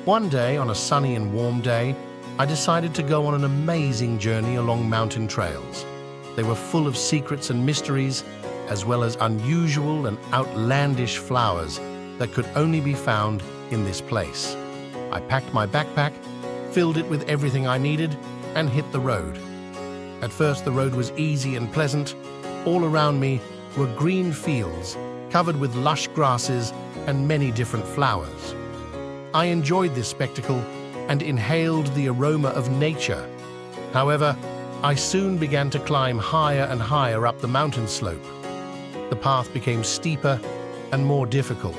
One day, on a sunny and warm day, I decided to go on an amazing journey along mountain trails. They were full of secrets and mysteries, as well as unusual and outlandish flowers that could only be found in this place. I packed my backpack, filled it with everything I needed, and hit the road. At first, the road was easy and pleasant. All around me were green fields, covered with lush grasses and many different flowers. I enjoyed this spectacle and inhaled the aroma of nature. However, I soon began to climb higher and higher up the mountain slope. The path became steeper and more difficult.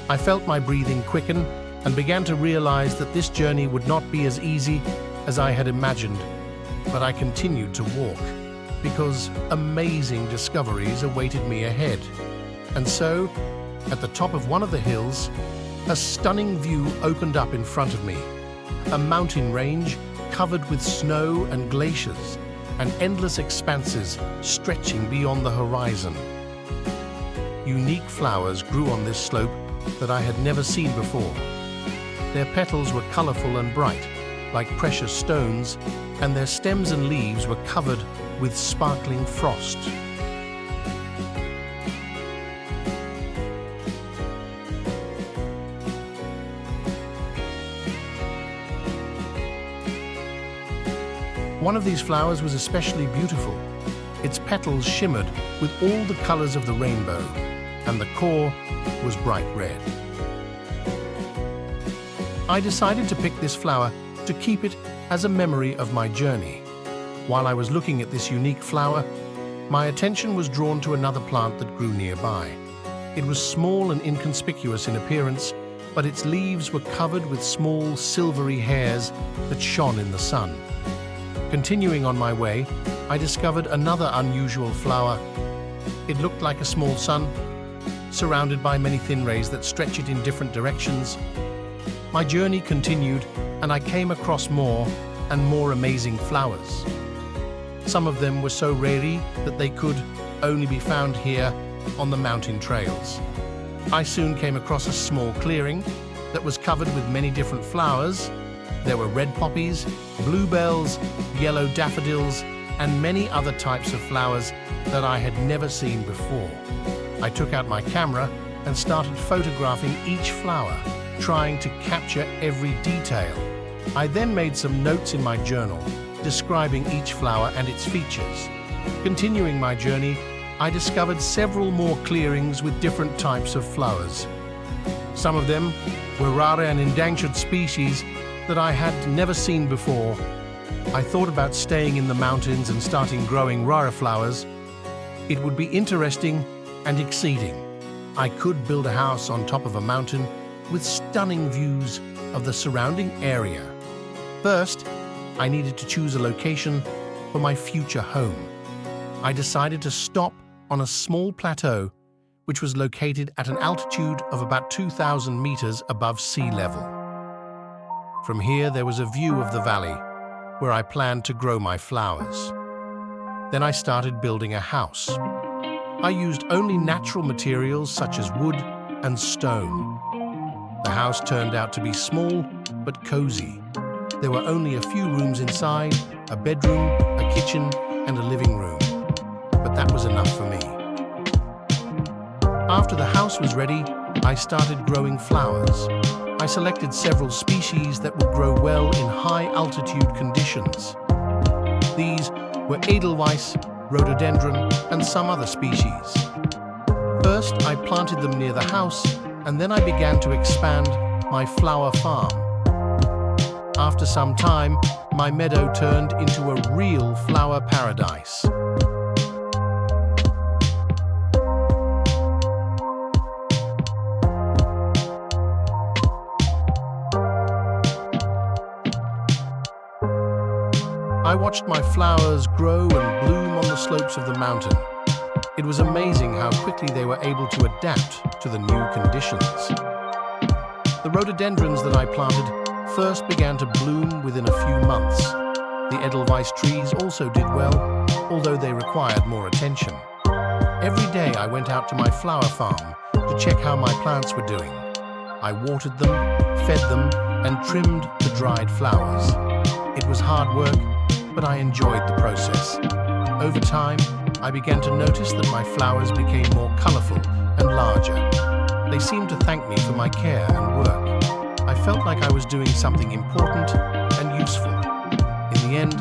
I felt my breathing quicken and began to realize that this journey would not be as easy as I had imagined, but I continued to walk because amazing discoveries awaited me ahead. And so, at the top of one of the hills, a stunning view opened up in front of me. A mountain range covered with snow and glaciers, and endless expanses stretching beyond the horizon. Unique flowers grew on this slope that I had never seen before. Their petals were colorful and bright, like precious stones, and their stems and leaves were covered with sparkling frost. One of these flowers was especially beautiful. Its petals shimmered with all the colors of the rainbow, and the core was bright red. I decided to pick this flower to keep it as a memory of my journey. While I was looking at this unique flower, my attention was drawn to another plant that grew nearby. It was small and inconspicuous in appearance, but its leaves were covered with small silvery hairs that shone in the sun. Continuing on my way, I discovered another unusual flower. It looked like a small sun, surrounded by many thin rays that stretch it in different directions. My journey continued, and I came across more and more amazing flowers. Some of them were so rare that they could only be found here on the mountain trails. I soon came across a small clearing that was covered with many different flowers. There were red poppies, bluebells, yellow daffodils, and many other types of flowers that I had never seen before. I took out my camera and started photographing each flower, trying to capture every detail. I then made some notes in my journal, describing each flower and its features. Continuing my journey, I discovered several more clearings with different types of flowers. Some of them were rare and endangered species that I had never seen before. I thought about staying in the mountains and starting growing rare flowers. It would be interesting and exciting. I could build a house on top of a mountain with stunning views of the surrounding area. First, I needed to choose a location for my future home. I decided to stop on a small plateau which was located at an altitude of about 2,000 meters above sea level. From here, there was a view of the valley where I planned to grow my flowers. Then I started building a house. I used only natural materials such as wood and stone. The house turned out to be small but cozy. There were only a few rooms inside, a bedroom, a kitchen, and a living room. But that was enough for me. After the house was ready, I started growing flowers. I selected several species that would grow well in high-altitude conditions. These were edelweiss, rhododendron, and some other species. First, I planted them near the house, and then I began to expand my flower farm. After some time, my meadow turned into a real flower paradise. I watched my flowers grow and bloom on the slopes of the mountain. It was amazing how quickly they were able to adapt to the new conditions. The rhododendrons that I planted first began to bloom within a few months. The edelweiss trees also did well, although they required more attention. Every day I went out to my flower farm to check how my plants were doing. I watered them, fed them, and trimmed the dried flowers. It was hard work, but I enjoyed the process. Over time, I began to notice that my flowers became more colorful and larger. They seemed to thank me for my care and work. I felt like I was doing something important and useful. In the end,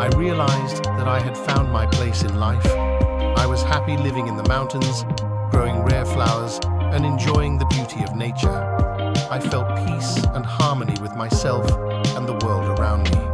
I realized that I had found my place in life. I was happy living in the mountains, growing rare flowers, and enjoying the beauty of nature. I felt peace and harmony with myself and the world around me.